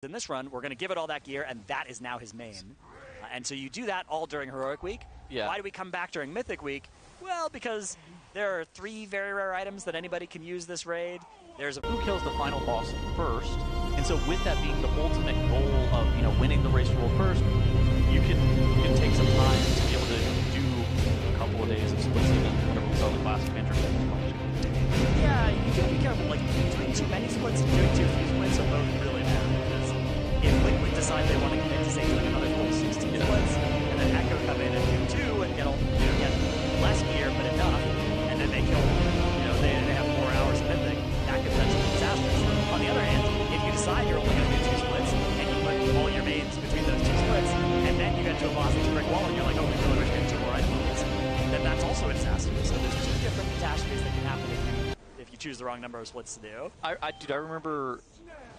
In this run, we're going to give it all that gear, and that is now his main. And so you do that all during Heroic Week. Yeah. Why do we come back during Mythic Week? Well, because there are 3 very rare items that anybody can use this raid. There's a who kills the final boss first, and so with that being the ultimate goal of winning the race rule first, you can take some time to be able to do a couple of days of splits, even whatever we saw in the classic banter. Yeah, you gotta be careful. Like doing too many splits and doing too few splits are both really bad. Because if Liquid decide they want to commit to say doing another full 16 splits, and then Echo come in and do 2 and get less gear but enough, and then they kill, they have 4 hours of Mythic, that could potentially be disastrous. On the other hand, if you decide you're only going to do 2 splits, and you put all your mains between those 2 splits, and then you get to a boss that's a brick wall, and you're like, oh, we really wish we had 2 more items, then that's also a disaster. So there's 2 different catastrophes that can happen if you choose the wrong number of splits to do. Dude, I remember,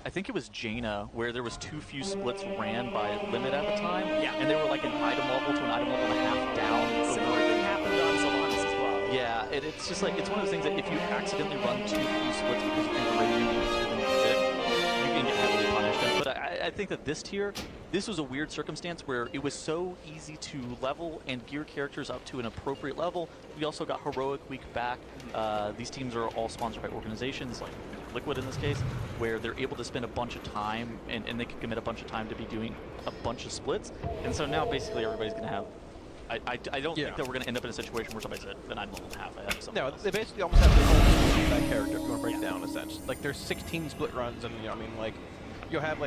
I think it was Jaina, where there was too few splits ran by limit at the time. Yeah. And they were like an item level to an item level and a half down. Similar thing happened on Sylvanas as well. Yeah, it's just like, it's one of those things that if you accidentally run too few splits because you think the raid unit is really big, you can get heavily punished. But I think that this tier, this was a weird circumstance where it was so easy to level and gear characters up to an appropriate level. We also got Heroic Week back. These teams are all sponsored by organizations like Liquid in this case, where they're able to spend a bunch of time and they can commit a bunch of time to be doing a bunch of splits. And so now basically everybody's going to have, I don't think that we're going to end up in a situation where somebody said, then I'm level half. I have something else. They basically almost have their own that character if you want to break it down in a sense. Like there's 16 split runs and you'll have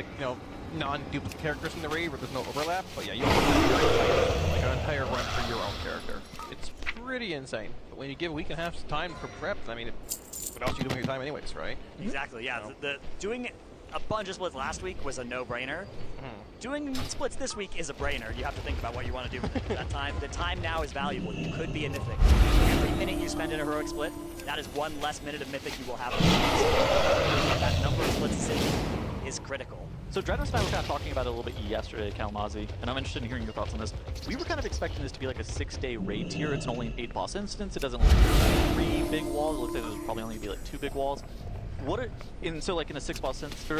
non-duplicate characters in the raid where there's no overlap, but yeah, you'll have like an entire run for your own character. It's pretty insane. But when you give a week and a half's time for prep, I mean, what else are you doing with your time anyways, right? Exactly, yeah. Doing a bunch of splits last week was a no-brainer. Doing splits this week is a brainer. You have to think about what you want to do with that time. The time now is valuable. You could be a Mythic. Every minute you spend in a Heroic split, that is 1 less minute of Mythic you will have. That number of splits decision is critical. So Dreadnought and I were kind of talking about it a little bit yesterday, Kalamazoo, and I'm interested in hearing your thoughts on this. We were kind of expecting this to be like a 6-day raid tier. It's only an 8-boss instance. It doesn't look like 3 big walls. It looks like there's probably only be like 2 big walls. So like in a 6-boss instance, or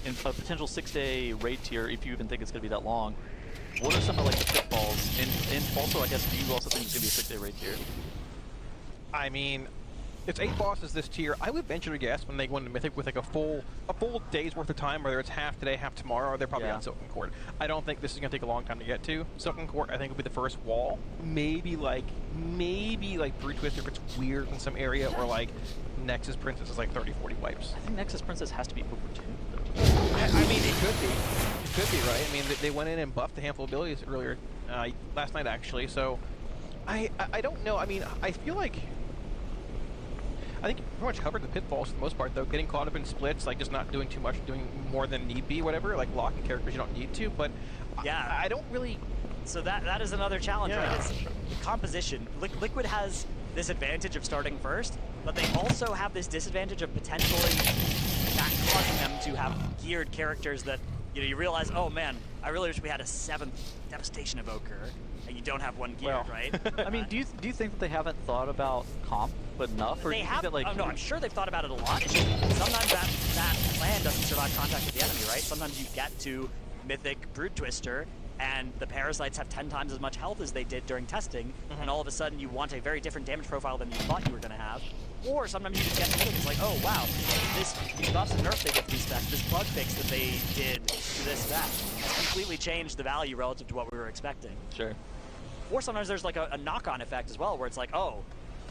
in a potential 6-day raid tier, if you even think it's going to be that long, what are some of like the pitfalls? And also, I guess, do you also think it's going to be a 6-day raid tier? I mean, it's 8 bosses this tier. I would venture to guess when they go into Mythic with like a full day's worth of time, whether it's half today, half tomorrow, they're probably on Silken Court. I don't think this is going to take a long time to get to. Silken Court, I think, will be the first wall. Maybe like Brood Twister if it's weird in some area, or like Nexus Princess is like 30-40 wipes. I think Nexus Princess has to be over 2. I mean, it could be. It could be, right? I mean, they went in and buffed a handful of abilities earlier, last night actually, so I don't know. I mean, I feel like I think you pretty much covered the pitfalls for the most part, though. Getting caught up in splits, like just not doing too much, doing more than need be, whatever, like locking characters you don't need to, but yeah, I don't really... So that is another challenge, right? It's composition. Liquid has this advantage of starting first, but they also have this disadvantage of potentially not causing them to have geared characters that, you realize, oh man, I really wish we had a 7th Devastation Evoker, and you don't have one geared, right? I mean, do you think that they haven't thought about comp enough? Or they do you have, think that, like, no, I'm sure they've thought about it a lot. It's just sometimes that plan doesn't survive contact with the enemy, right? Sometimes you get to Mythic Brood Twister, and the parasites have 10 times as much health as they did during testing, and all of a sudden you want a very different damage profile than you thought you were going to have. Or sometimes you just get to Mythic, it's like, oh wow, these buffs and nerfs they get to these specs, this bug fix that they did to this spec has completely changed the value relative to what we were expecting. Sure. Or sometimes there's like a knock-on effect as well, where it's like, oh,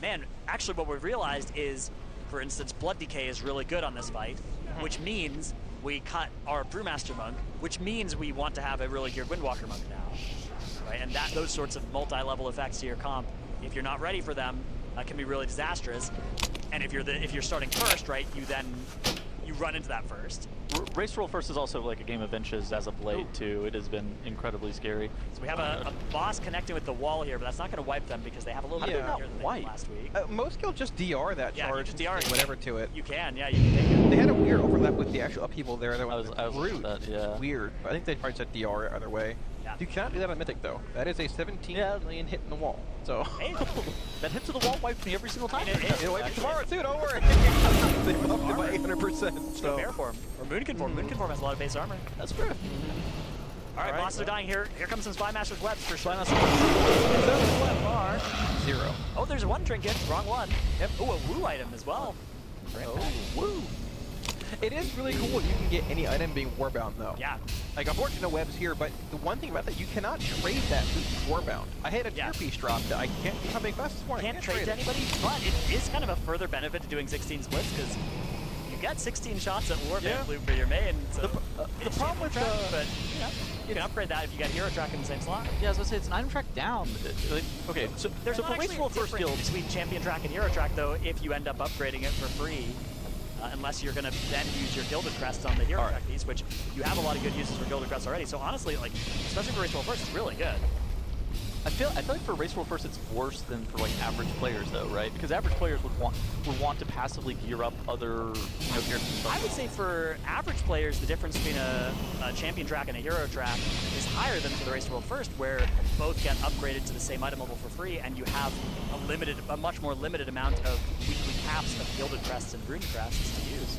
man, actually what we've realized is, for instance, Blood Decay is really good on this fight, which means we cut our Brewmaster Monk, which means we want to have a really geared Windwalker Monk now, right? And those sorts of multi-level effects to your comp, if you're not ready for them, can be really disastrous. And if you're starting first, right, you run into that first. Race Roll First is also like a game of inches as of late, too. It has been incredibly scary. So we have a boss connecting with the wall here, but that's not going to wipe them because they have a little bit of gear than they did last week. Most guilds just DR that charge, just DR whatever to it. You can, yeah, you can take it. They had a weird overlap with the actual upheaval there. I was rude. that, yeah. Weird. I think they probably said DR either way. Yeah. You cannot do that on Mythic, though. That is a 17 million hit in the wall. So Hey, That hit to the wall wipes me every single time. it'll wipe you tomorrow too. Don't worry. They buffed it by 800%. So Bear form. Or Moonkin form. Moonkin form has a lot of base armor. That's true. All right, All right, monsters are dying here. Here comes some Spy Master's webs for sure. Zero. Oh, there's one trinket. Wrong one. Yep. Oh, a woo item as well. Oh, woo. It is really cool. You can get any item being warbound, though. Yeah. Like, unfortunately, no webs here, but the one thing about that, you cannot trade that loot warbound. I had a tier piece drop that I can't become big fast this morning. Can't trade to anybody, but it is kind of a further benefit to doing 16 splits because you got 16 shots at Warband loot for your main. So The problem with but you can upgrade that if you got hero track in the same slot. yeah, I was gonna say it's an item track down. Okay, so There's so not for actually Race a First difference Guild, between champion track and hero track though if you end up upgrading it for free. Unless you're going to then use your Gilded Crest on the hero track piece, which you have a lot of good uses for Gilded Crest already. So honestly, like, especially for Race World First, it's really good. I feel like for Race World First it's worse than for like average players though, right? Because average players would want to passively gear up other characters. I would say for average players, the difference between a champion track and a hero track is higher than for the Race World First, where both get upgraded to the same item level for free, and you have a much more limited amount of weekly caps of Gilded Crests and Rune Crests to use.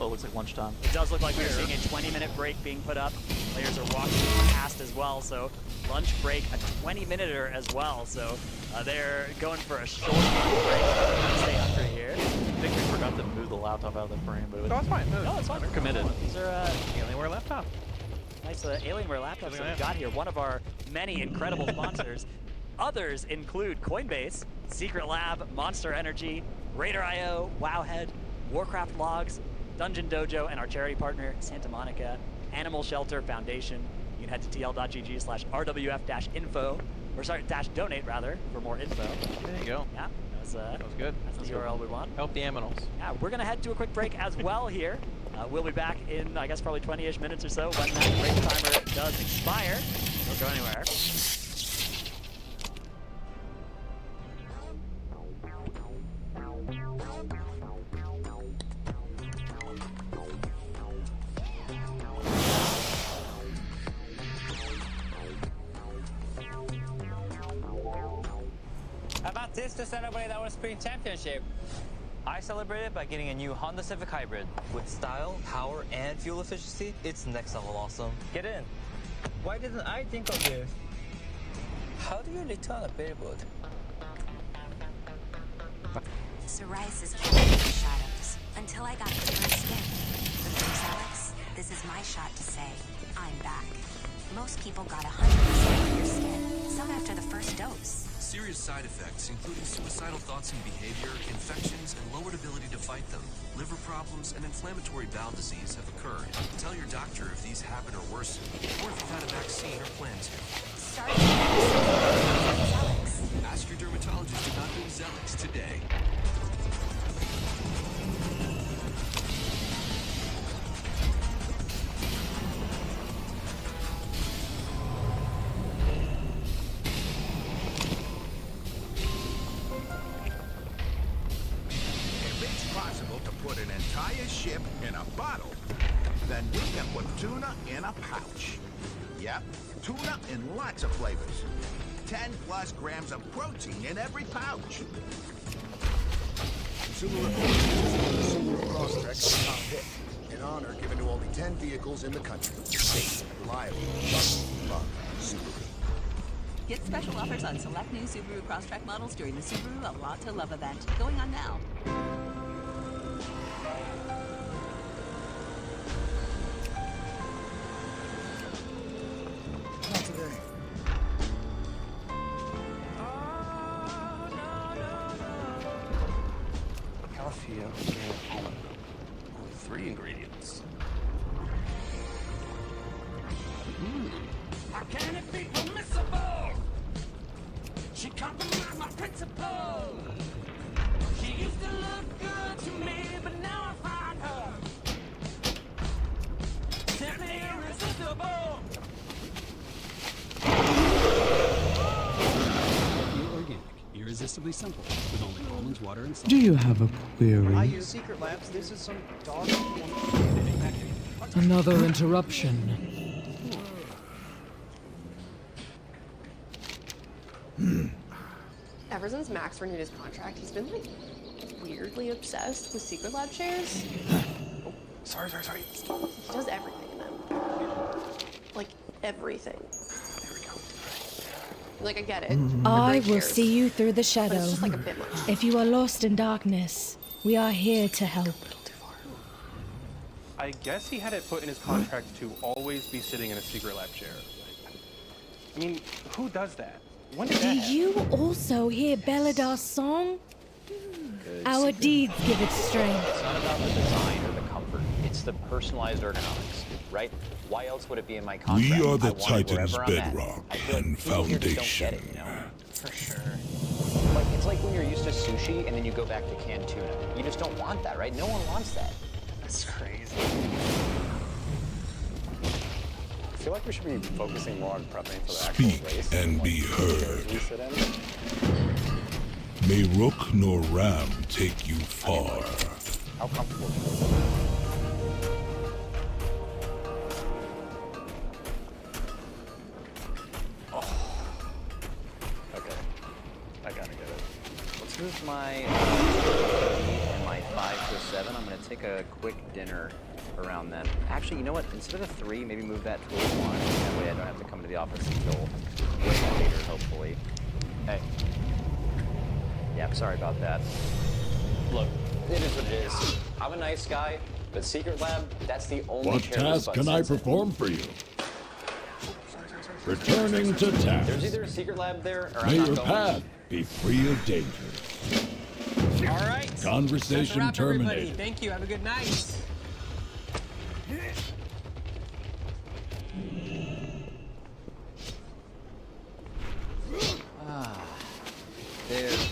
Oh, it looks like lunchtime. It does look like we're seeing a 20-minute break being put up. Players are walking past as well, so lunch break, a 20-minuter as well. So they're going for a short lunch break. Stay hungry here. I think we forgot to move the laptop out of the frame, but No, it's fine. No, it's fine. we're committed. These are Alienware laptop. nice Alienware laptops that we've got here. One of our many incredible sponsors. Others include Coinbase, Secret Lab, Monster Energy, Raider.io, Wowhead, Warcraft Logs, Dungeon Dojo, and our charity partner, Santa Monica Animal Shelter Foundation. You can head to tl.gg/rwf-info, or sorry, -donate rather, for more info. There you go. Yeah, That was good. that's the URL we want. Help the aminals. Yeah, we're gonna head to a quick break as well here. We'll be back in, I guess, probably 20-ish minutes or so when that break timer does expire. Don't go anywhere. How about this to celebrate our spring championship? I celebrated by getting a new Honda Civic Hybrid. With style, power, and fuel efficiency, it's next level awesome. Get in. Why didn't I think of this? How do you return a billboard? Psoriasis kept me in the shadows until I got clear skin. But for Alex, this is my shot to say, I'm back. Most people got 100% clear skin, some after the first dose. Serious side effects, including suicidal thoughts and behavior, infections, and lowered ability to fight them. Liver problems and inflammatory bowel disease have occurred. Tell your doctor if these happen or worsen, or if you've had a vaccine or plan to. Start Alex. Ask your dermatologist about doing Zelix today. Ship in a bottle, then we can put tuna in a pouch. Yep, tuna in lots of flavors. 10+ grams of protein in every pouch. Consumer Reports is a Subaru Crosstrek top pick. An honor given to only 10 vehicles in the country. Safe, reliable, trusted, love, Subaru. Get special offers on select new Subaru Crosstrek models during the Subaru A Lot to Love event, going on now. Not today. Coffee organic almond. Only 3 ingredients. How can it be permissible? She compromised my principles. She used to look good to me, but now I find her simply irresistible. Pure organic, irresistibly simple, with only almonds, water, and salt. Do you have a query? I use Secret Labs. This is some dog. Another interruption. Ever since Max renewed his contract, he's been like weirdly obsessed with secret lab chairs. Oh, sorry. He does everything in them. Like everything. There we go. Like I get it. I They're will great see chairs, you through the but shadow. it's just like a bit much. If you are lost in darkness, we are here to help. I guess he had it put in his contract to always be sitting in a secret lab chair. I mean, who does that? When did Do that happen? you also hear Beladar's song? Our deeds give it strength. It's not about the design or the comfort. It's the personalized ergonomics, right? Why else would it be in my contract? We are the I want it Titan's wherever I'm at. bedrock I feel like and people here just don't foundation. get it, you know? For sure. Like, it's like when you're used to sushi and then you go back to canned tuna. You just don't want that, right? No one wants that. That's crazy. I feel like we should be focusing more on prepping for the actual Speak race. and be heard. We sit in. May Rook nor Ram take you far. How comfortable do you Okay. I gotta get it. Let's move my and my 5 to 7. I'm gonna take a quick dinner around then. Actually, you know what? Instead of a 3, maybe move that to a 1. That way I don't have to come to the office until way later, hopefully. Hey. Yeah, I'm sorry about that. Look, it is what it is. I'm a nice guy, but Secret Lab, that's the only What chair this task bud can I sits in. perform for you? Returning to There's task. either a Secret Lab there, or I'm May not your going. path be free of danger. All right. Conversation That's a wrap, everybody. terminated. Thank you. Have a good night. There's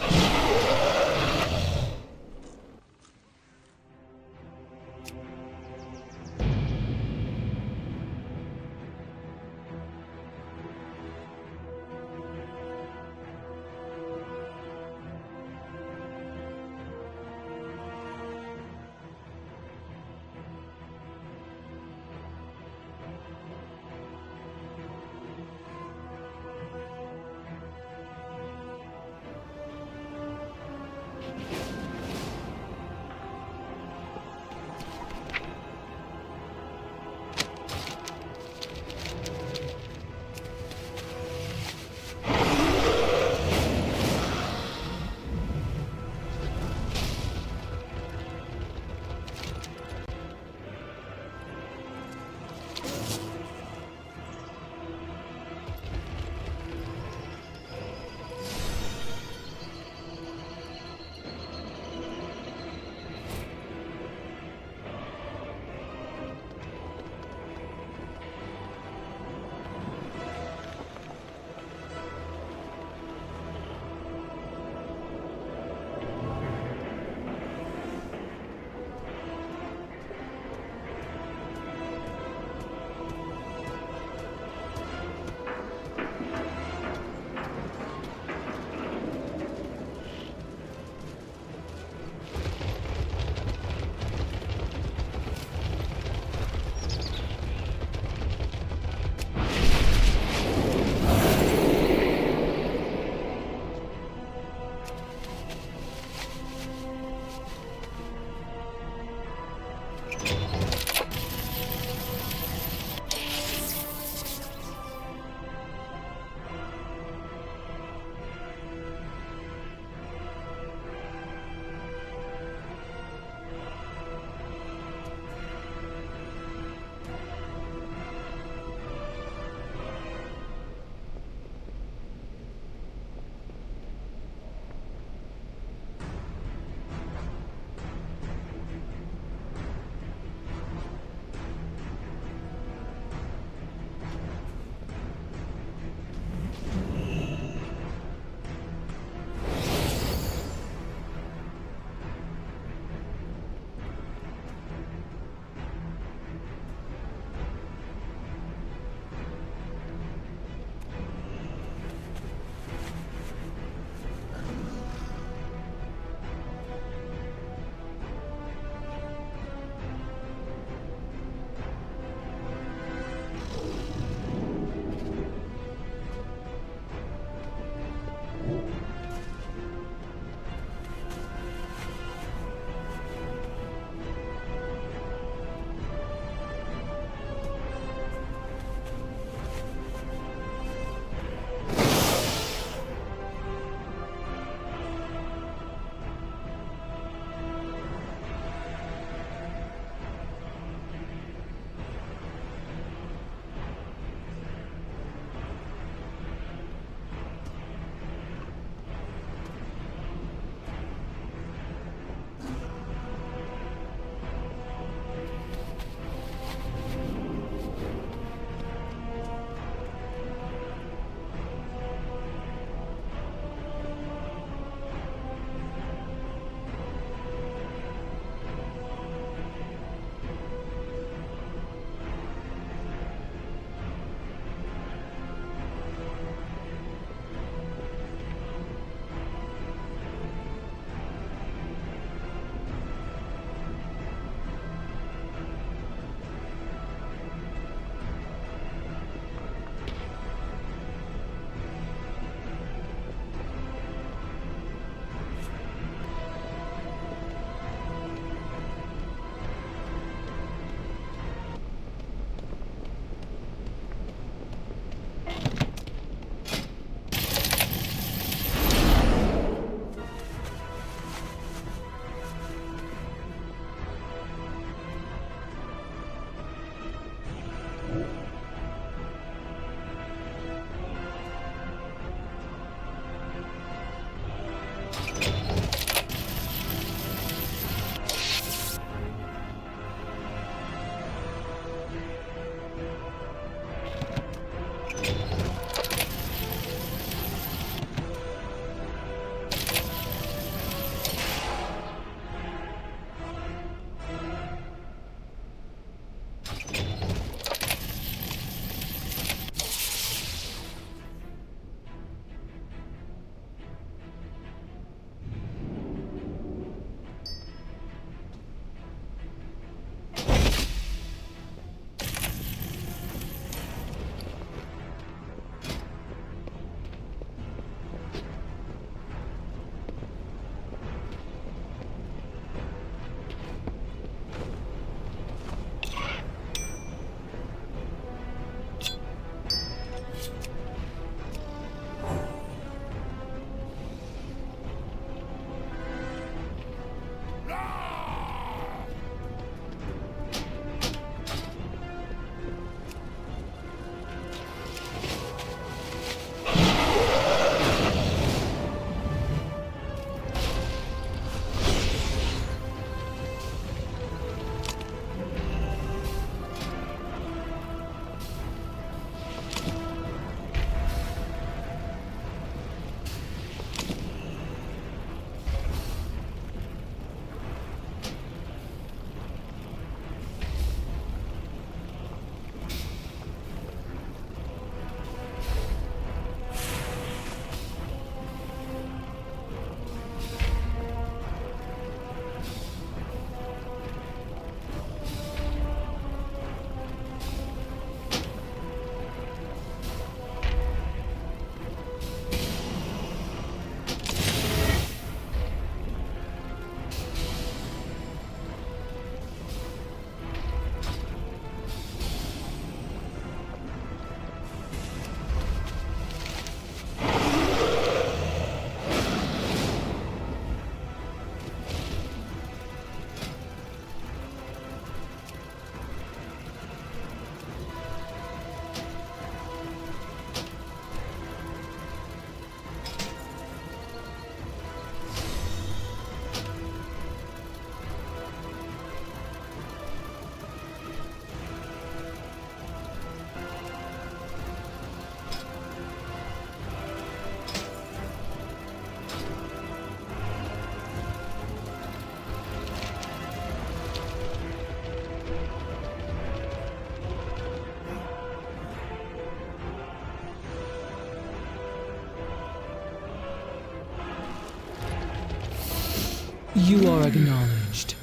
You are acknowledged.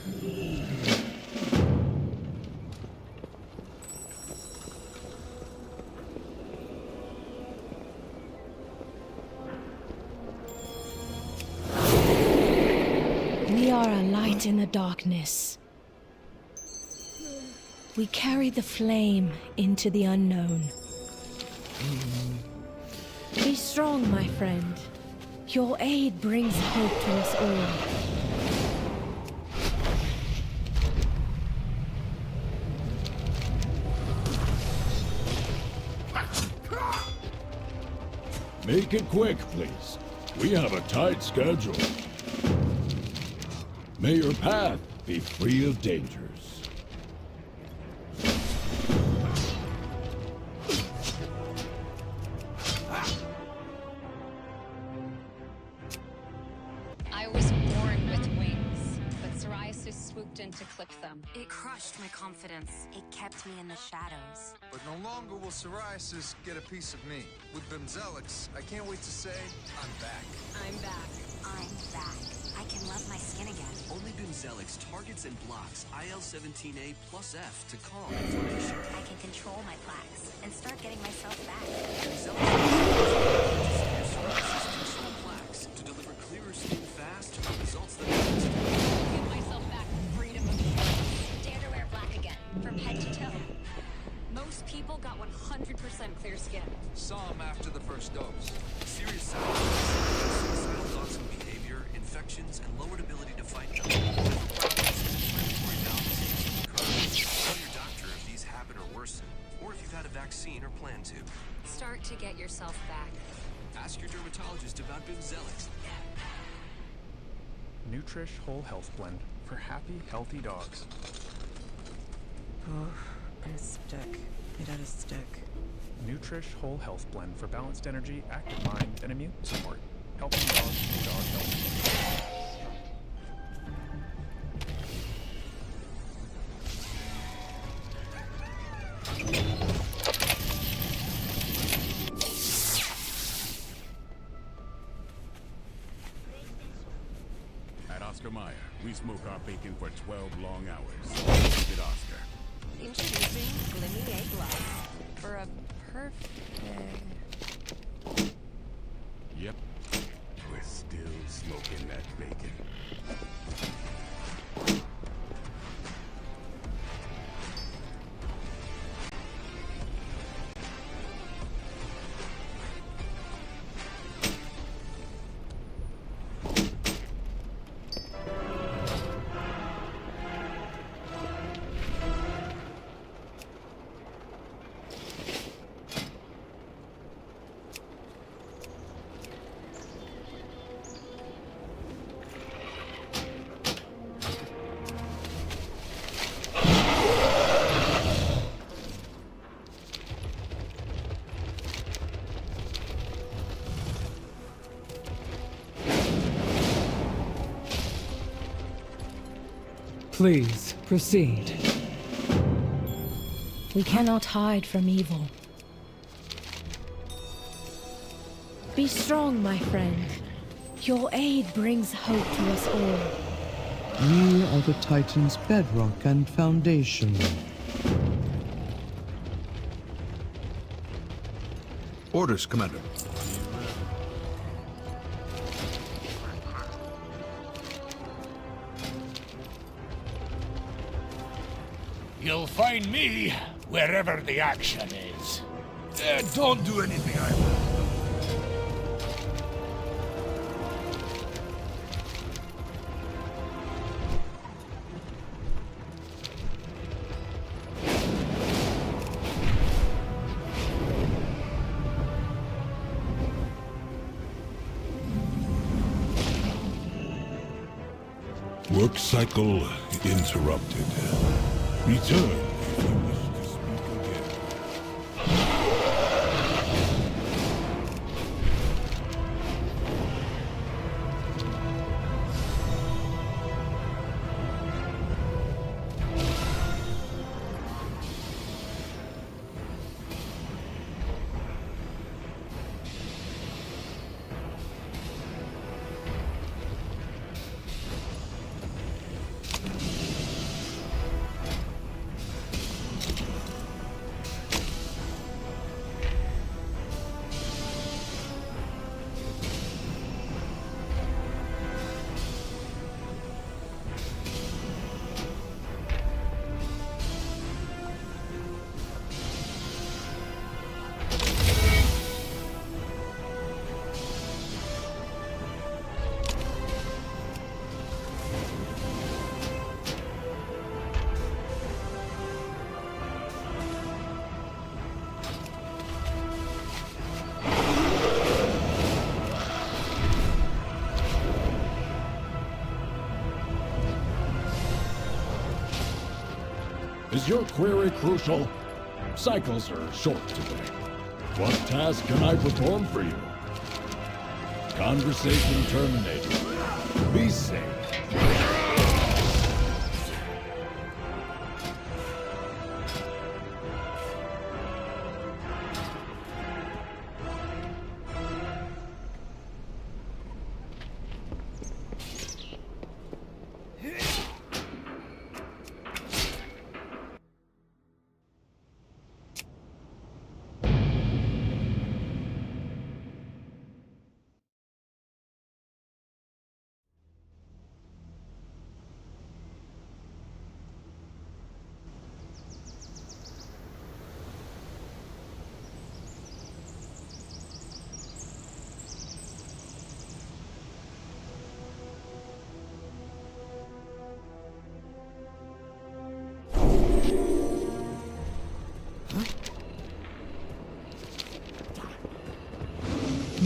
We are a light in the darkness. We carry the flame into the unknown. Be strong, my friend. Your aid brings hope to us all. Make it quick, please. We have a tight schedule. May your path be free of dangers. I was born with wings, but psoriasis swooped in to clip them. It crushed my confidence. It kept me in the shadows. But no longer will psoriasis get a piece of me. With Bimzelx, I can't wait to say, I'm back. I'm back. I'm back. I can love my skin again. Only Bimzelx targets and blocks IL-17A plus F to calm inflammation. I can control my plaques and start getting myself back. Bimzelx uses psoriasis control plaques to deliver clearer skin fast for results that last. Give myself back freedom of choice. Dare to wear black again, from head to toe. Most people got 100% clear skin. Saw him after the first dose. Serious side effects, suicidal thoughts and behavior, infections, and lowered ability to fight them. Liver problems and inflammatory bowel disease occur. Tell your doctor if these happen or worsen, or if you've had a vaccine or plan to. Start to get yourself back. Ask your dermatologist about Bimzelx. Nutrish Whole Health Blend for happy, healthy dogs. Oh, I stick. It had a stick. Nutrish Whole Health Blend for balanced energy, active mind, and immune support. Helping dogs do dog health. At Oscar Mayer, we smoke our bacon for 12 long hours. Look at Oscar. Introducing Glimmy Egg Gloss for a perfect... Yep, we're still smoking that bacon. Please, proceed. We cannot hide from evil. Be strong, my friend. Your aid brings hope to us all. We are the Titan's bedrock and foundation. Orders, Commander. You'll find me wherever the action is. Don't do anything I will. Work cycle interrupted. Return if you wish to speak again. Is your query crucial? Cycles are short today. What task can I perform for you? Conversation terminated. Be safe.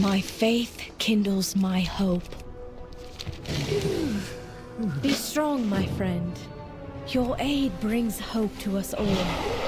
My faith kindles my hope. Be strong, my friend. Your aid brings hope to us all.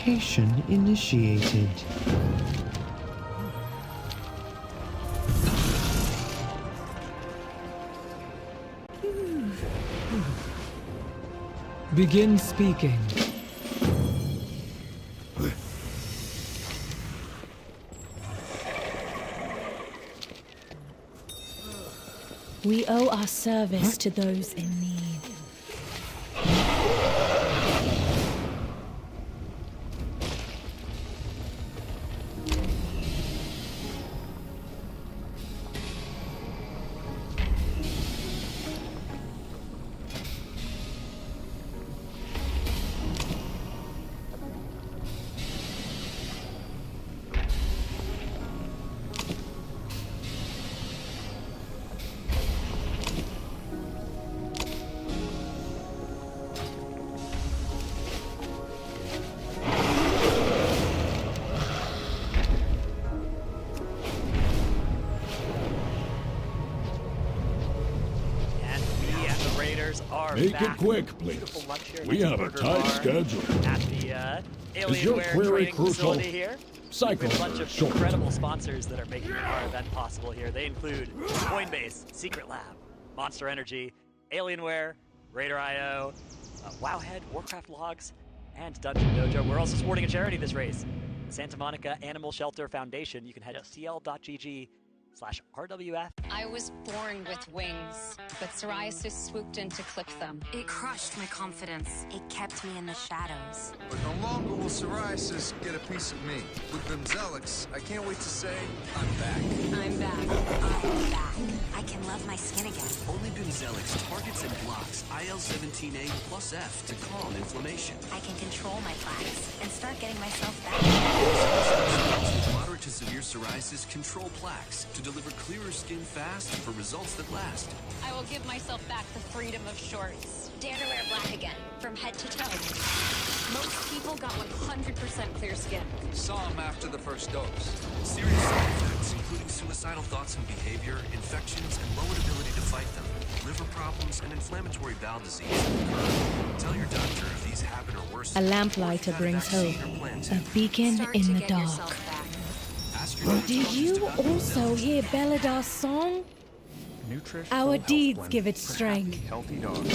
Modification initiated. Begin speaking. We owe our service to those in need. Make it quick, please. We have a tight schedule. At the Is your Alienware query training crucial? facility here. Cycles We have a bunch are of short. incredible sponsors that are making our event possible here. They include Coinbase, Secret Lab, Monster Energy, Alienware, Raider.io, Wowhead, Warcraft Logs, and Dungeon Dojo. We're also supporting a charity this race, Santa Monica Animal Shelter Foundation. You can head to cl.gg/RWF. I was born with wings, but psoriasis swooped in to clip them. It crushed my confidence. It kept me in the shadows. But no longer will psoriasis get a piece of me. With Bimzelx, I can't wait to say, I'm back. I'm back. I'm back. I can love my skin again. Only Bimzelx targets and blocks IL-17A plus F to calm inflammation. I can control my plaques and start getting myself back. Moderate to severe psoriasis control plaques to deliver clearer skin fast for results that last. I will give myself back the freedom of shorts. Dare to wear black again, from head to toe. Most people got 100% clear skin. Saw him after the first dose. Serious side effects, including suicidal thoughts and behavior, infections, and lowered ability to fight them, liver problems, and inflammatory bowel disease occur. Tell your doctor if these happen or worsen. A lamplighter brings hope, a beacon in the dark. Did you also hear Beladar's song? Nutrish Our Full deeds Health give Blend it for strength. Healthy dogs.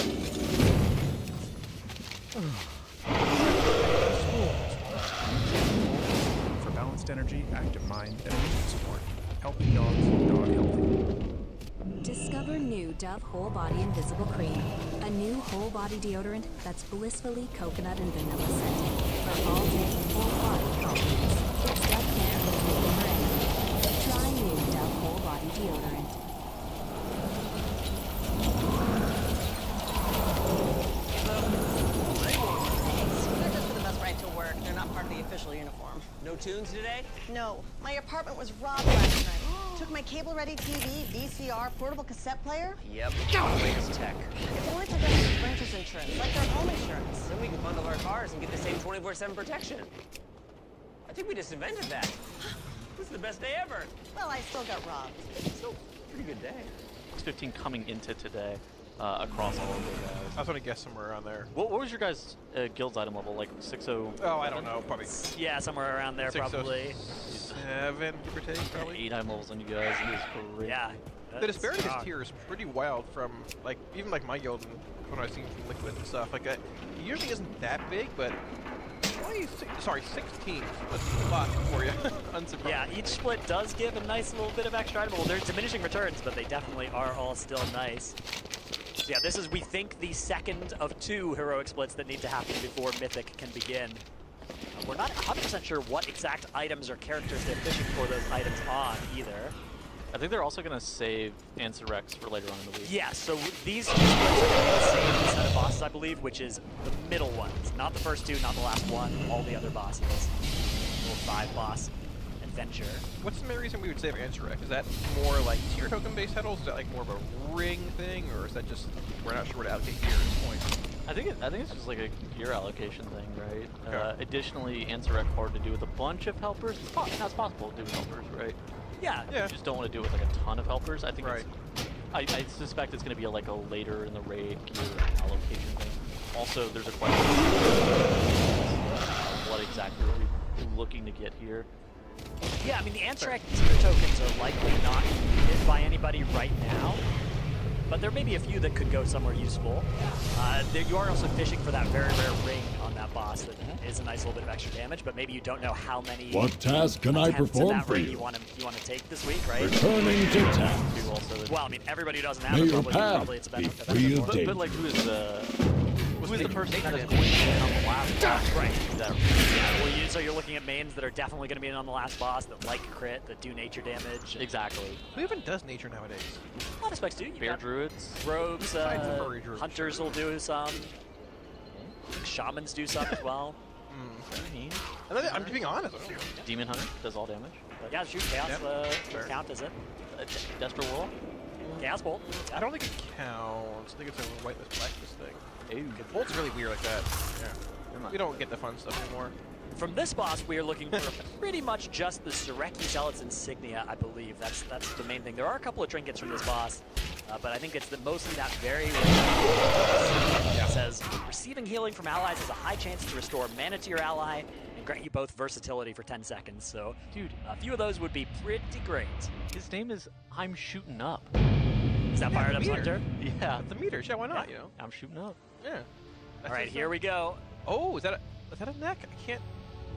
For balanced energy, active mind, and immune support. Helping dogs, dog healthy. Discover new Dove Whole Body Invisible Cream. A new whole body deodorant that's blissfully coconut and vanilla scented. For all day, whole body confidence. It's Dove Care with Vegan Brand. Try new Dove Whole Body Deodorant. They're just for the bus ride to work. They're not part of the official uniform. No tunes today? No. My apartment was robbed last night. Took my cable-ready TV, VCR, portable cassette player. Yep. Latest tech. If only took us with renters insurance, like their home insurance. Then we can bundle our cars and get the same 24/7 protection. I think we just invented that. This is the best day ever. Well, I still got robbed. Still pretty good day. 615 coming into today across all of the guys. I was going to guess somewhere around there. What was your guys' guild's item level? Like 60? Oh, I don't know. Probably. Yeah, somewhere around there, probably. 7, give or take, probably. 8 item levels on you guys. It is great. Yeah. The disparity of this tier is pretty wild from, like, even like my guild and when I've seen from Liquid and stuff. Like, it usually isn't that big, but 16. That's a lot for you. Unsurprising. Yeah, each split does give a nice little bit of extra item. Well, they're diminishing returns, but they definitely are all still nice. So yeah, this is, we think, the second of 2 heroic splits that need to happen before Mythic can begin. We're not 100% sure what exact items or characters they're fishing for those items on, either. I think they're also going to save Anserex for later on in the week. Yeah, so these 2 splits are going to be the same set of bosses, I believe, which is the middle ones. Not the first 2, not the last one, all the other bosses. Little 5-boss adventure. What's the main reason we would save Anserex? Is that more like tier token-based heddles? Is that like more of a ring thing? Or is that just, we're not sure where to allocate gear at this point? I think it's just like a gear allocation thing, right? Okay. Additionally, Anserex hard to do with a bunch of helpers. Now it's possible to do with helpers, right? Yeah. You just don't want to do it with like a ton of helpers. I think I suspect it's going to be like a later in the raid gear allocation thing. Also, there's a question of what exactly what we're looking to get here. Yeah, I mean, the Anthrax tier tokens are likely not needed by anybody right now, but there may be a few that could go somewhere useful. You are also fishing for that very rare ring on that boss that is a nice little bit of extra damage, but maybe you don't know how many. What task can I perform for you? You want to take this week, right? Returning to task. Well, I mean, everybody who doesn't have May it your probably path it's a be benefit. free of But like, who is the person that is going to be on the last boss? Right. So you're looking at mains that are definitely going to be in on the last boss that like crit, that do nature damage. Exactly. Who even does nature nowadays? A lot of specs do. You Bear got druids. rogues, furry druids, hunters will do some. Shamans do some as well. I'm just being honest. Demon Hunter does all damage. Yeah, shoot, Chaos count, is it? Desperate Whirl? Chaos Bolt. I don't think it counts. I think it's a whitelist blacklist thing. Ooh. Bolt's really weird like that. Yeah. We don't get the fun stuff anymore. From this boss, we are looking for pretty much just the Sureki Zealot's Insignia, I believe. That's the main thing. There are a couple of trinkets from this boss, but I think it's mostly that very it says, receiving healing from allies has a high chance to restore mana to your ally and grant you both versatility for 10 seconds. So, dude, a few of those would be pretty great. His name is I'm Shooting Up. Is that Fired Up Hunter? Yeah. The meters, yeah, why not, you know? I'm shooting up. Yeah. All right, here we go. Oh, is that a neck? I can't...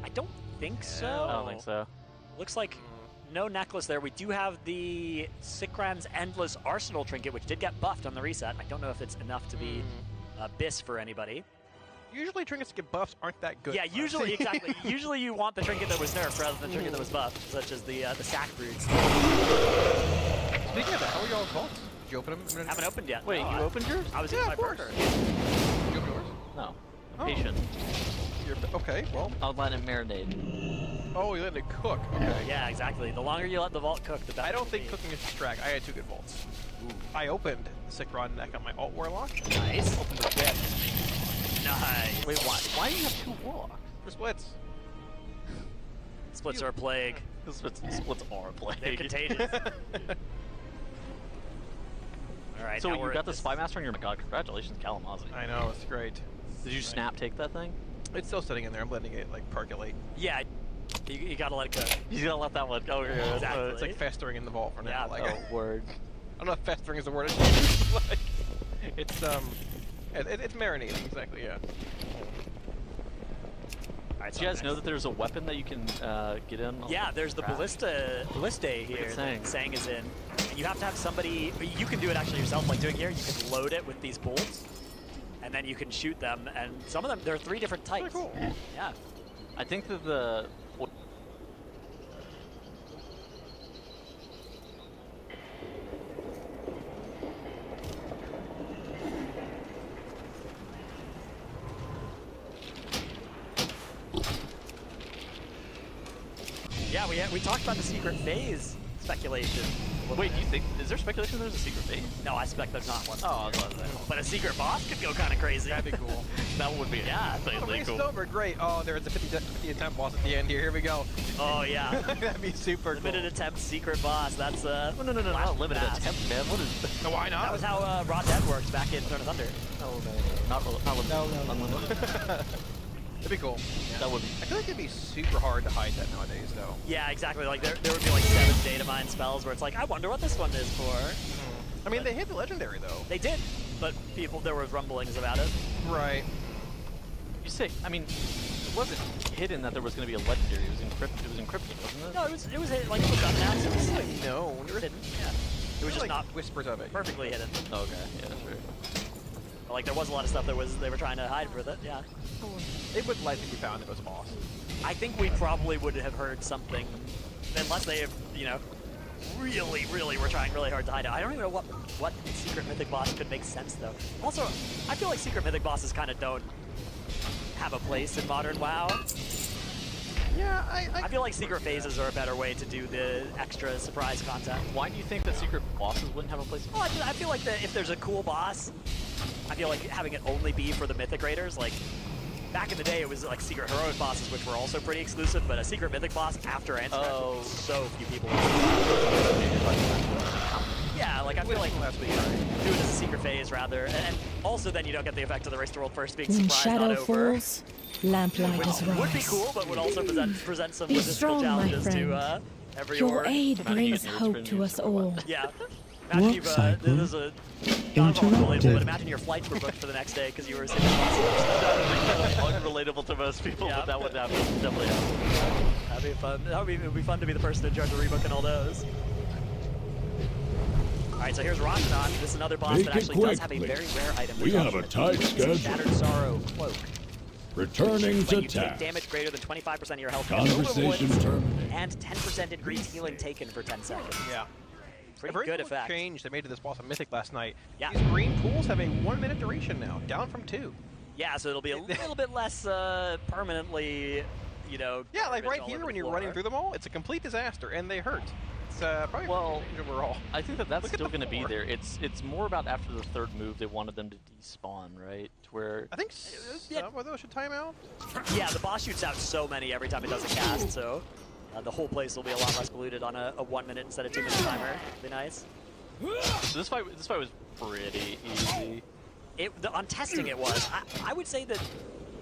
I don't think so. I don't think so. Looks like no necklace there. We do have the Sikran's Endless Arsenal trinket, which did get buffed on the reset. I don't know if it's enough to be bis for anybody. Usually trinkets that get buffs aren't that good. Yeah, usually, exactly. Usually you want the trinket that was nerfed rather than the trinket that was buffed, such as the sack broods. Speaking of that, how are y'all's vaults? Did you open them? Haven't opened yet. Wait, you opened yours? I was in my burger. Did you open yours? No. I'm patient. Okay, well. I'll let it marinate. Oh, you let it cook. Okay. Yeah, exactly. The longer you let the vault cook, the better. I don't think cooking is distract. I had 2 good vaults. Ooh. I opened the Sikron neck on my alt warlock. Nice. Opened the dead. Nice. Wait, why do you have 2 warlocks? For splits. Splits are a plague. Splits are a plague. They're contagious. All right. So you got the Spy Master on your... God, congratulations, Kalamazoo. I know, it's great. Did you snap take that thing? It's still sitting in there. I'm letting it like percolate. Yeah, you gotta let it go. You gotta let that one go. Yeah, exactly. It's like festering in the vault for now. Yeah. Like, oh, word. I don't know if festering is the word. Like, it's it's marinating. Exactly. Yeah. Right, do you guys know that there's a weapon that you can get in? Yeah, there's the Ballistae here that Sang is in. And you have to have somebody, you can do it actually yourself like doing here, you can load it with these bolts, and then you can shoot them, and some of them, there are 3 different types. Cool. Yeah. I think that the... Yeah, we talked about the secret phase speculation. Wait, do you think, is there speculation there's a secret phase? No, I suspect there's not one. Oh, but a secret boss could go kind of crazy. That'd be cool. That would be really cool. Over, great. Oh, there's a 50 attempt boss at the end here. Here we go. Oh, yeah. That'd be super cool. Limited attempt secret boss. That's No, not limited attempt, man. What is... No, why not? That was how Raw Dead worked back in Throne of Thunder. Not limited. No. Unlimited. That'd be cool. Yeah. That would be. I feel like it'd be super hard to hide that nowadays, though. Yeah, exactly. Like there would be like 7 data mine spells where it's like, I wonder what this one is for. I mean, they hit the legendary though. They did, but there was rumblings about it. Right. You say, I mean, it wasn't hidden that there was going to be a legendary. It was encrypted. It was encrypted, wasn't it? No, it was hidden. Like it was unannounced. It was like, no, it was hidden. Yeah. It was just like not whispers of it. Perfectly hidden. Oh, okay. Yeah, sure. But, like there was a lot of stuff that they were trying to hide with it. Yeah. It would likely be found if it was a boss. I think we probably would have heard something, unless they have, really were trying really hard to hide it. I don't even know what secret mythic boss could make sense though. Also, I feel like secret mythic bosses kind of don't have a place in modern WoW. Yeah, I feel like secret phases are a better way to do the extra surprise content. Why do you think that secret bosses wouldn't have a place? Well, I feel like that if there's a cool boss, I feel like having it only be for the mythic raiders, like back in the day it was like secret heroic bosses, which were also pretty exclusive, but a secret mythic boss after Answer, so few people. Yeah, like I feel like last week, do it as a secret phase rather, and also then you don't get the effect of the Race to World First being When surprised shadow not over. falls, lamplight is Which would be rise. cool, but would also present some Be logistical strong, my challenges friend. to every Your org. aid brings hope to us all. Yeah. Warp Imagine you've, cycle there's a not relatable, but interrupted. imagine your flights were booked for the next day because you were sitting in the Unrelatable to most people, but that would happen. Definitely happen. That'd be fun. It would be fun to be the person in charge of rebooking all those. Alright, so here's Rockodon. This is another boss Make that it actually does have quick, a very please. rare item. We have a tight schedule. Shattered Sorrow Cloak. Returning When to you take task. damage greater than 25% of your health, Conversation terminated. and 10% increased healing taken for 10 seconds. Yeah. Pretty a very good cool effect. change they made to this boss on Mythic last night. Yeah. These green pools have a 1 minute duration now, down from 2. Yeah, so it'll be a little bit less permanently, you know. Yeah, like garbage right all here over when the you're floor. running through them all, it's a complete disaster, and they hurt. It's probably Well, change overall. I think that that's Look at still the going to be floor. there. It's more about after the third move they wanted them to despawn, right? To where I think some of those should time out. Yeah, the boss shoots out so many every time it does a cast, so the whole place will be a lot less polluted on a 1 minute instead of 2 minute timer. Be nice. so this fight was pretty easy. On testing it was. I would say that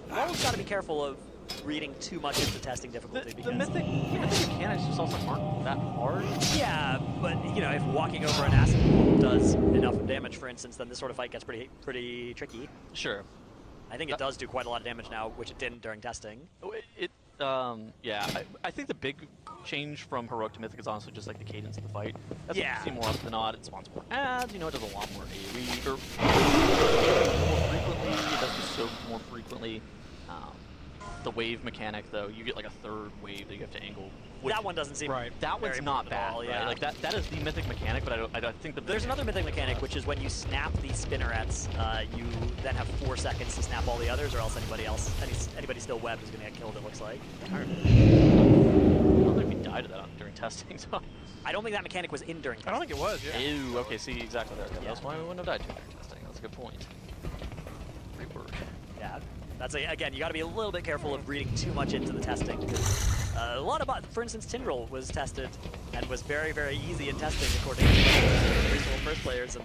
you've always got to be careful of reading too much into testing difficulty The because mythic mechanics just also aren't that hard. yeah, but you know if walking over an acid pool does enough damage, for instance, then this sort of fight gets pretty tricky. Sure. I think it does do quite a lot of damage now, which it didn't during testing. Yeah, I think the big change from heroic to mythic is honestly just like the cadence of the fight. That's Yeah. what you see more often than not. It spawns more ads, you know, it does a lot more AoE, or more frequently, it does just so more frequently. The wave mechanic, though, you get like a third wave that you have to angle. That one doesn't seem That one's very not important at bad, all, right? yeah. Like that is the mythic mechanic, but I don't think There's another mythic mechanic, which is when you snap the spinnerets, you then have 4 seconds to snap all the others, or else anybody still webbed is going to get killed, it looks like. I don't think we died to that during testing, so. I don't think that mechanic was in during testing. I don't think it was, yeah. Ew, okay, see, exactly that. That's why we wouldn't have died during testing. That's a good point. Great work. Yeah. Again, you got to be a little bit careful of reading too much into the testing because a lot of, for instance, Tindril was tested and was very, very easy in testing according to reasonable first players, and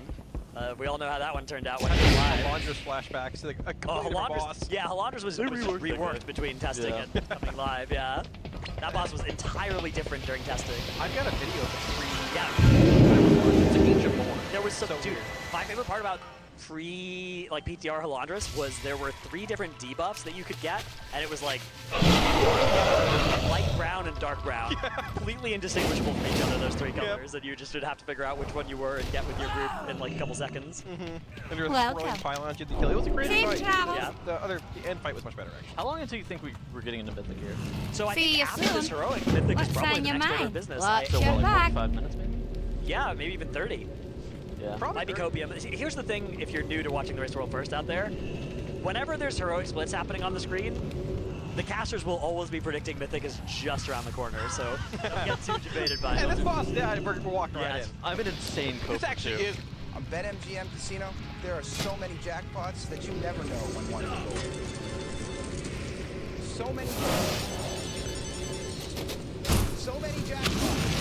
we all know how that one turned out when it was live. Halandra's flashbacks, like a completely different boss. Yeah, Halandra's was reworked between testing and coming live. Yeah, that boss was entirely different during testing. I've got a video of the Yeah. It's an ancient lore. There was some, So dude, weird. my favorite part about PTR Halandras was there were 3 different debuffs that you could get, and it was like light brown and dark brown, completely indistinguishable from each other, those 3 colors, and you just would have to figure out which one you were and get with your group in like a couple seconds. And there were swirling pylons you had to kill. It was a great Safe fight. travels. Yeah. The end fight was much better, actually. How long until you think we're getting into mythic here? So I See think you after soon. this heroic, Mythic is What's probably on the your next order of mind? business. Watch So your what, like back. 45 minutes maybe? Yeah, maybe even 30. Yeah. Might be copium. Here's the thing, if you're new to watching the Race to World First out there, whenever there's heroic splits happening on the screen, the casters will always be predicting Mythic is just around the corner, so don't get too debated by And it. this boss, yeah, we're walking right in. I'm an insane coach. This actually too. is. On BetMGM Casino, there are so many jackpots that you never know when one will go. So many jackpots. So many jackpots.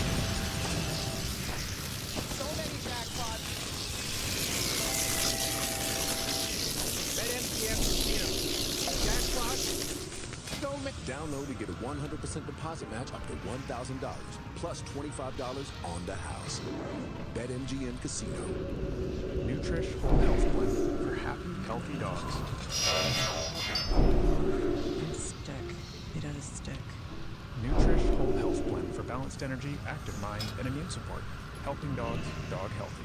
BetMGM Casino. Jackpots. So many. Download to get a 100% deposit match up to $1,000 plus $25 on the house. BetMGM Casino. Nutrish Whole Health Blend for happy, healthy dogs. Stick. It does stick. Nutrish Whole Health Blend for balanced energy, active mind, and immune support. Helping dogs, dog healthy.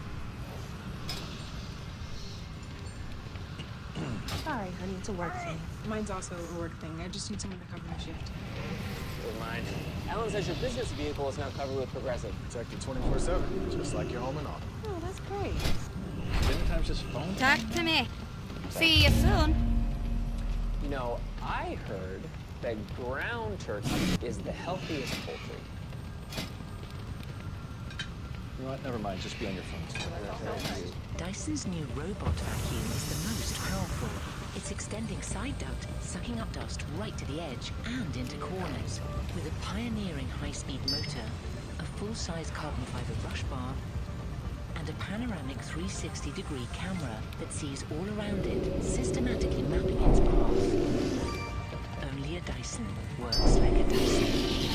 Sorry, honey, it's a work thing. Mine's also a work thing. I just need someone to cover my shift. Never mind. Ellen says your business vehicle is now covered with Progressive. Protected 24/7, just like your home and auto. Oh, that's great. Many times just phone. Talk to me. See you soon. You know, I heard that ground turkey is the healthiest poultry. You know what? Never mind. Just be on your phones. Dyson's new robot vacuum is the most powerful. It's extending side duct, sucking up dust right to the edge and into corners. With a pioneering high-speed motor, a full-size carbon fiber brush bar, and a panoramic 360-degree camera that sees all around it, systematically mapping its path. Only a Dyson works like a Dyson.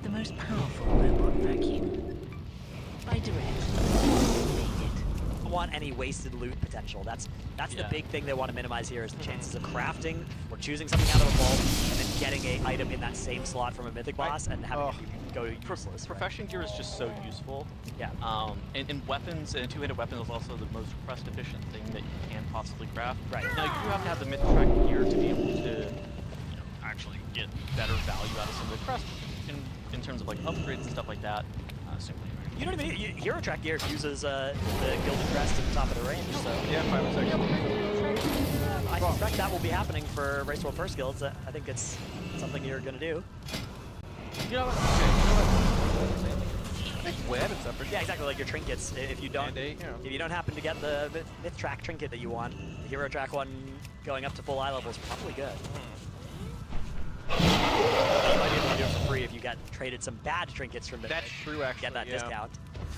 The most powerful robot vacuum. By Direct. Want any wasted loot potential. That's the big thing they want to minimize here is the chances of crafting or choosing something out of a vault and then getting an item in that same slot from a mythic boss and having it go useless. Profession gear is just so useful. Yeah. And weapons and two-handed weapons is also the most crest efficient thing that you can possibly craft. Right. Now you do have to have the mythic track gear to be able to actually get better value out of some of the crest in terms of like upgrades and stuff like that. Simply. You know what I mean? Hero Track gear uses the Gilded Crest at the top of the range, so... Yeah, 5 and 6. I suspect that will be happening for Race World First Guilds. I think it's something you're going to do. You know what? Okay, web and stuff. Yeah, exactly, like your trinkets. If you don't happen to get the Myth Track trinket that you want, the Hero Track one going up to full eye level is probably good. You might be able to do it for free if you got traded some bad trinkets from Mythic. That's true, actually. Get that discount.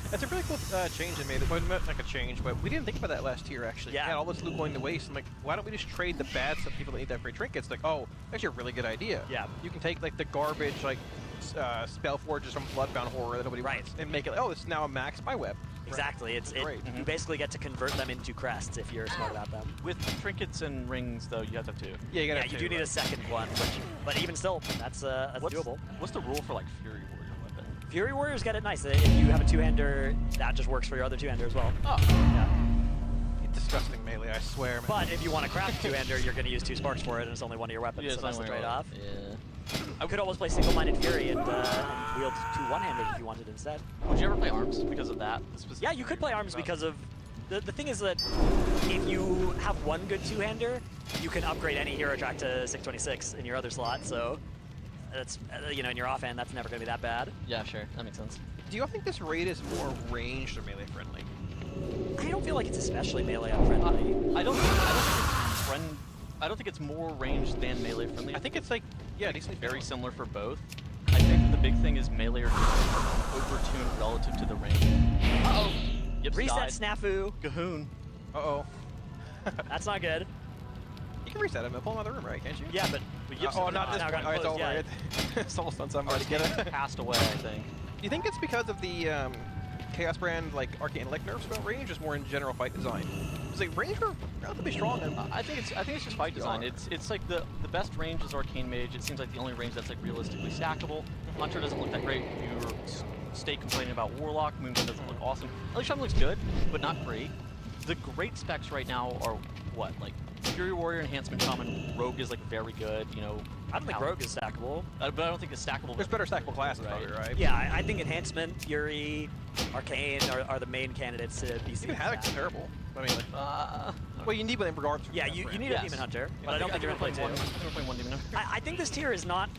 That's a really cool change they made. It wasn't like a change, but we didn't think about that last year, actually. Yeah. We had all this loot going to waste. I'm like, why don't we just trade the bad stuff people that need that free trinkets? Like, oh, that's actually a really good idea. Yeah. You can take like the garbage, like spell forges from Bloodbound Horror that nobody wants, and make it. Like, oh, this is now a max spy web. Exactly. It's great. You basically get to convert them into crests if you're smart about them. With trinkets and rings, though, you have to have two. Yeah, you gotta have you two, do need a second one, but even still, that's doable. What's the rule for like Fury Warrior weapon? Fury Warriors get it nice. If you have a two-hander, that just works for your other two-hander as well. Oh. Yeah. Disgusting melee, I swear, man. But if you want to craft a two-hander, you're going to use 2 sparks for it, and it's only one of your weapons, so that's the trade-off. Yeah. I could always play Single-Minded Fury and wield 2 one-handers if you wanted instead. Would you ever play Arms because of that? Yeah, you could play Arms because of... The thing is that if you have one good two-hander, you can upgrade any hero track to 626 in your other slot, so... That's, in your offhand, that's never going to be that bad. Yeah, sure. That makes sense. Do you think this raid is more ranged or melee friendly? I don't feel like it's especially melee unfriendly. I don't think it's more ranged than melee friendly. I think it's like, yeah, decently very similar for both. I think that the big thing is melee are overtuned relative to the range. Uh-oh! Yep, Reset died. snafu. Gahoon. Uh-oh. That's not good. You can reset him and pull him out of the room, right? Can't you? Yeah, but oh, not this point. Oh, it's over. Yeah. It's almost on somebody. Get it passed away, I think. Do you think it's because of the Chaos Brand, like Arcane Elect nerfs about range, or just more in general fight design? Because like range are relatively strong. I think it's just fight design. It's like the best range is Arcane Mage. It seems like the only range that's like realistically stackable. Hunter doesn't look that great. You stay complaining about Warlock. Moongun doesn't look awesome. Elisha looks good, but not great. The great specs right now are what, like Fury Warrior, Enhancement Shaman, Rogue is like very good. I don't think Rogue is stackable. But I don't think it's stackable. There's better stackable classes, probably, right? Yeah, I think Enhancement, Fury, Arcane are the main candidates to be seen. Even Havoc's terrible. I mean, like, well, you need one in regards. Yeah, you need a Demon Hunter, but I don't think you're gonna play 2. One Demon Hunter. I think this tier is not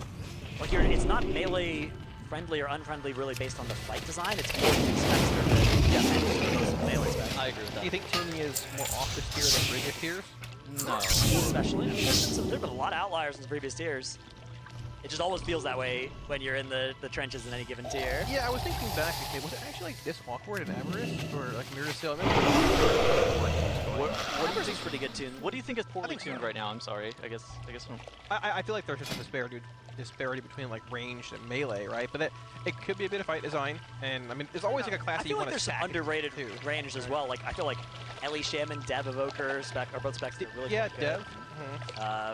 like it's not melee friendly or unfriendly really based on the fight design. It's more specs that are good. Yeah, melee specs. I agree with that. Do you think tuning is more off this tier than previous tiers? No, especially. There've been a lot of outliers in the previous tiers. It just always feels that way when you're in the trenches in any given tier. Yeah, I was thinking back, okay, was it actually like this awkward in Avarice? Or like Mirror Seal? Avarice is pretty good tuned. What do you think is poorly tuned right now? I'm sorry. I guess. I feel like there's just a disparity between like ranged and melee, right? But it could be a bit of fight design, and I mean, there's always like a class that you want to stack. I feel like there's some underrated range as well. Like I feel like Ellie Shaman, Dev Evoker are both specs that are really good. Dev.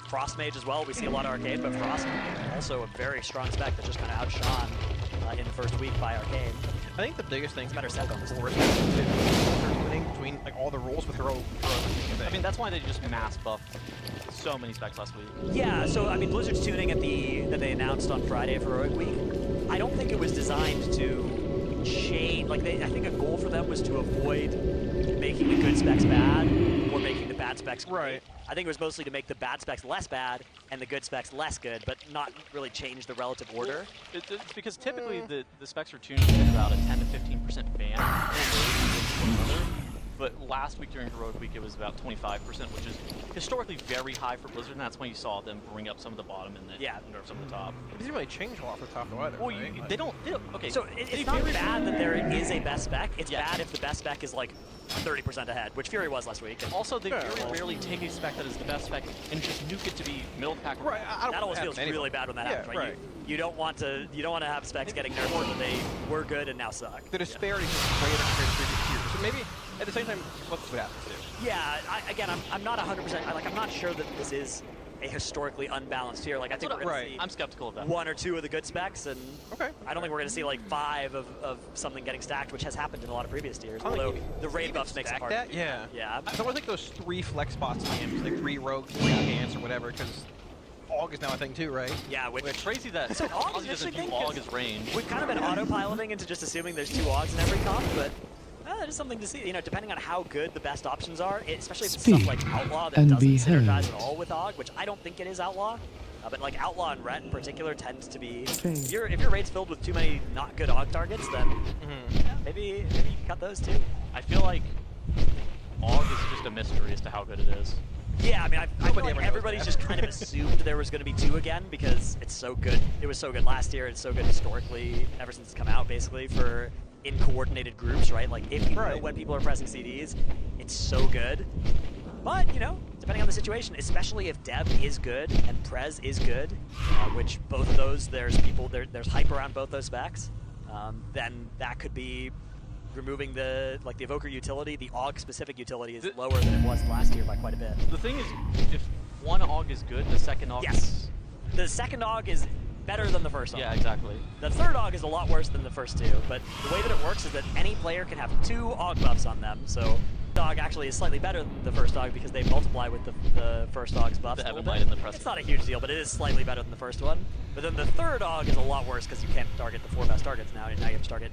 Frost Mage as well. We see a lot of Arcane, but Frost also a very strong spec that just kind of outshone in the first week by Arcane. I think the biggest thing is better set on this between like all the rules with heroic. I mean, that's why they just mass buffed so many specs last week. Yeah, so I mean, Blizzard's tuning that they announced on Friday for Heroic Week. I don't think it was designed to change. Like, I think a goal for them was to avoid making the good specs bad or making the bad specs great. Right. I think it was mostly to make the bad specs less bad and the good specs less good, but not really change the relative order. It's because typically the specs are tuned to about a 10 to 15% ban. but last week during Heroic Week it was about 25%, which is historically very high for Blizzard, and that's when you saw them bring up some of the bottom and then nerf some of the top. It doesn't really change a lot for the top though either. Well, right? they don't. Okay, So it's not bad that there is a best spec. It's bad if the best spec is like 30% ahead, which Fury was last week. And also, they very rarely take a spec that is the best spec and just nuke it to be middle pack. Right. That always feels really bad when that happens, right? You don't want to have specs getting nerfed when they were good and now suck. The disparity is greater compared to previous years. So maybe at the same time, what's what happens too? Yeah. Again, I'm not 100%. I'm not sure that this is a historically unbalanced tier. Like I think we're going to see I'm skeptical of that. 1 or 2 of the good specs, and I don't think we're going to see like 5 of something getting stacked, which has happened in a lot of previous tiers. Although the raid buffs makes it hard. Yeah. Yeah. So I think those 3 flex spots in games, like 3 rogues, 3 ants, or whatever, because AUG is now a thing too, right? Yeah, which it's crazy that so AUG doesn't do AUG as range. We've kind of been autopiloting into just assuming there's 2 AUGs in every comp, but that is something to see. You know, depending on how good the best options are, especially if it's stuff like Outlaw that doesn't synergize at all with AUG, which I don't think it is Outlaw. But like Outlaw and Ret in particular tends to be. If your raid's filled with too many not good AUG targets, then maybe you can cut those too. I feel like AUG is just a mystery as to how good it is. Yeah, I mean, I feel like everybody's just kind of assumed there was going to be 2 again because it's so good. It was so good last year. It's so good historically ever since it's come out, basically, for in coordinated groups, right? Like, if you know when people are pressing CDs, it's so good. But, you know, depending on the situation, especially if Dev is good and Prez is good, which both of those, there's hype around both those specs, then that could be removing the Evoker utility. The AUG specific utility is lower than it was last year by quite a bit. The thing is, if one AUG is good, the second AUG is... The second AUG is better than the first AUG. Yeah, exactly. The third AUG is a lot worse than the first 2, but the way that it works is that any player can have 2 AUG buffs on them, so AUG actually is slightly better than the first AUG because they multiply with the first AUG's buffs. The Ebonite and the Press. It's not a huge deal, but it is slightly better than the first one. But then the third AUG is a lot worse because you can't target the 4 best targets now, and now you have to target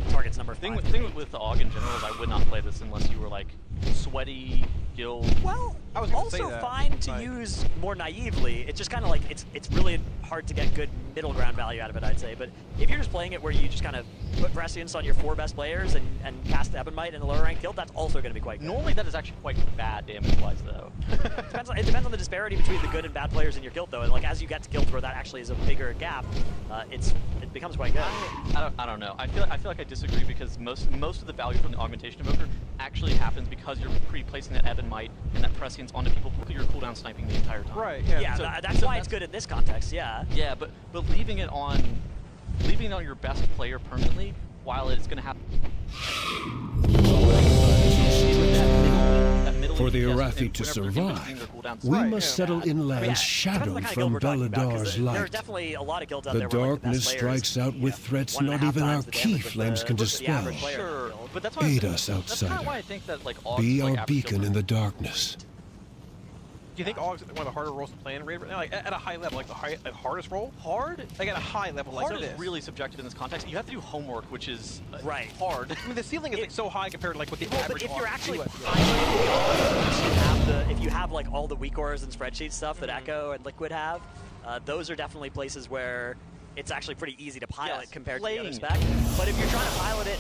targets number 5. The thing with the AUG in general is I would not play this unless you were like sweaty guild. Well, I was also fine to use more naively. It's just kind of like it's really hard to get good middle ground value out of it, I'd say. But if you're just playing it where you just kind of put prescience on your 4 best players and cast Ebonite in a lower rank guild, that's also going to be quite good. Normally that is actually quite bad damage-wise, though. It depends on the disparity between the good and bad players in your guild, though. And like as you get to guilds where that actually is a bigger gap, it becomes quite good. I don't know. I feel like I disagree because most of the value from the augmentation evoker actually happens because you're pre-placing that Ebonite and that prescience onto people who you're cooldown sniping the entire time. Right. Yeah. Yeah. So that's why it's good in this context. Yeah. Yeah, but leaving it on your best player permanently while it's going to happen. For the Arathi to survive, we must settle inland's shadow from Beladar's light. There are definitely a lot of guilds out the there where, darkness strikes out with threats not even our key flames can dispel. Sure, but that's why Aid us, that's kind of outsider. why I think that like Be AUG's, our beacon in the darkness. Do you think AUG's one of the harder roles to play in raid right now? Like at a high level, like the hardest role? Hard? Like at a high level, like hard is really subjective in this context. You have to do homework, which is hard. I mean, the ceiling is like so high compared to like what the average. But if you're actually piloting, if you have like all the weak ores and spreadsheet stuff that Echo and Liquid have, those are definitely places where it's actually pretty easy to pilot compared to the other spec. But if you're trying to pilot it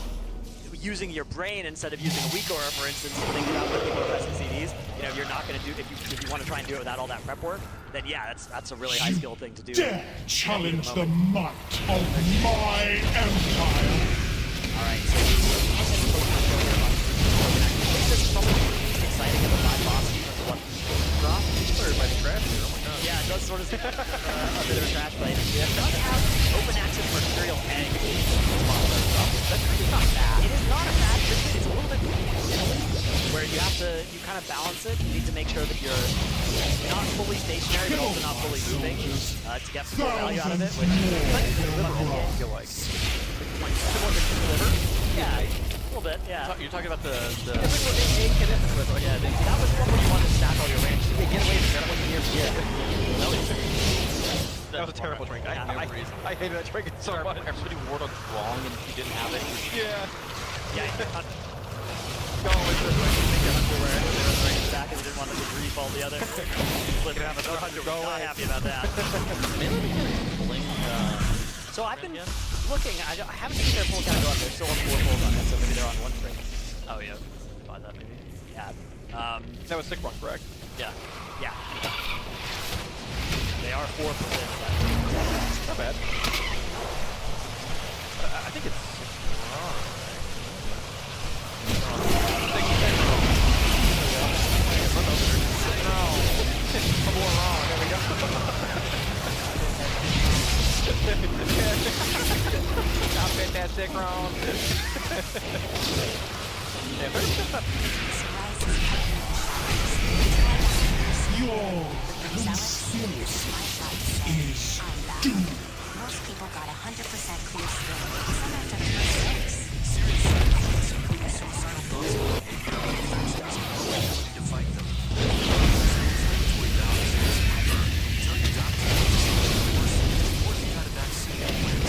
using your brain instead of using a weak aura, for instance, and thinking about what people are pressing CDs, you know, if you're not going to do, if you want to try and do it without all that prep work, then yeah, that's a really high skill thing to do. Dare challenge the might of my empire. All right, so this is probably the least exciting of the 5 bosses in terms of what drop. Inspired by the trash here. Oh my god. Yeah, it does sort of a bit of a trash play. It does have open access Mercurial Egg. That's really not bad. It is not a bad trinket. It's a little bit silly, where you kind of balance it. You need to make sure that you're not fully stationary, but also not fully moving to get some more value out of it. Which I feel like similar to Deliver. Yeah, a little bit. Yeah. You're talking about the Yeah, that was one where you wanted to stack all your range. You get away from that years. That was a terrible drink. I hated that drink so much. Everybody wore it wrong, and if you didn't have it, Yeah. Go with the underwear and they were bringing back and they didn't want to grief all the other. Living around the underwear. Not happy about that. So I've been looking. I haven't seen their full count go up. They're still on 4 pulls on it, so maybe they're on 1 string. Oh yeah. modify that maybe. Yeah. That was 6-1, correct? Yeah. Yeah. They are 4%. Not bad. I think it's 6-1. Couple more wrong. There we go. Not fantastic wrong. Your conspiracy is doomed. Most people got 100% clear skin. Some after 3 6. Serious side effects, including suicidal thoughts and behavior, infections, and low ability to fight them. Inflammatory bowel disease can occur. Tell your doctor if these symptoms worsen, or if you got a vaccine implanted.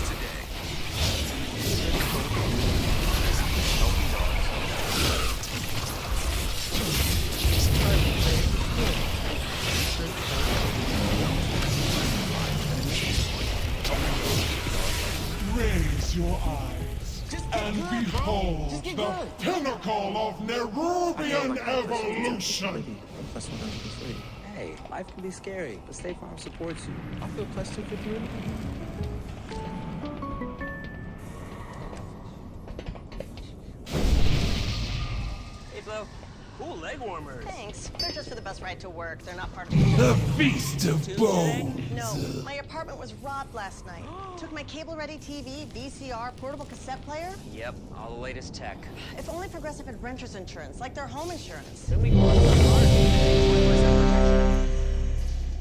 Today. Raise your eyes and behold the pinnacle of Nerubian evolution. Plus 100%. Hey, life can be scary, but State Farm supports you. I'll feel plus 250. Hey, Flo. Cool leg warmers. Thanks. They're just for the bus ride to work. They're not part of The Feast of Bones. No, my apartment was robbed last night. Took my cable-ready TV, VCR, portable cassette player. Yep, all the latest tech. If only Progressive had renter's insurance, like their home insurance. Then we go on to the car. 24/7 protection.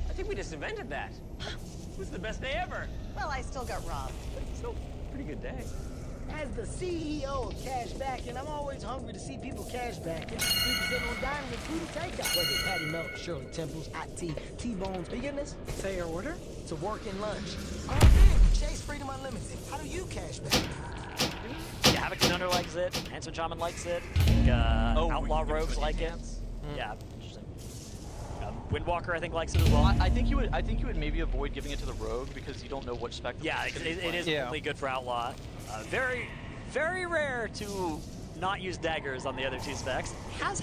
I think we just invented that. It was the best day ever. Well, I still got robbed. Still pretty good day. As the CEO of Cashbacking, I'm always hungry to see people cashbacking. 3% on dining and food and takeout. Whether it's Patty Melt, Shirley Temples, IT, T-Bones, veganess, say your order, to work and lunch. Oh man, Chase Freedom Unlimited. How do you cashback? Yeah, Havoc Thunder likes it. Handsome Shaman likes it. Outlaw Rogues like it. Yeah, interesting. Windwalker, I think, likes it as well. I think you would maybe avoid giving it to the Rogue because you don't know which spec. Yeah, it is only good for Outlaw. Very, very rare to not use daggers on the other 2 specs. Has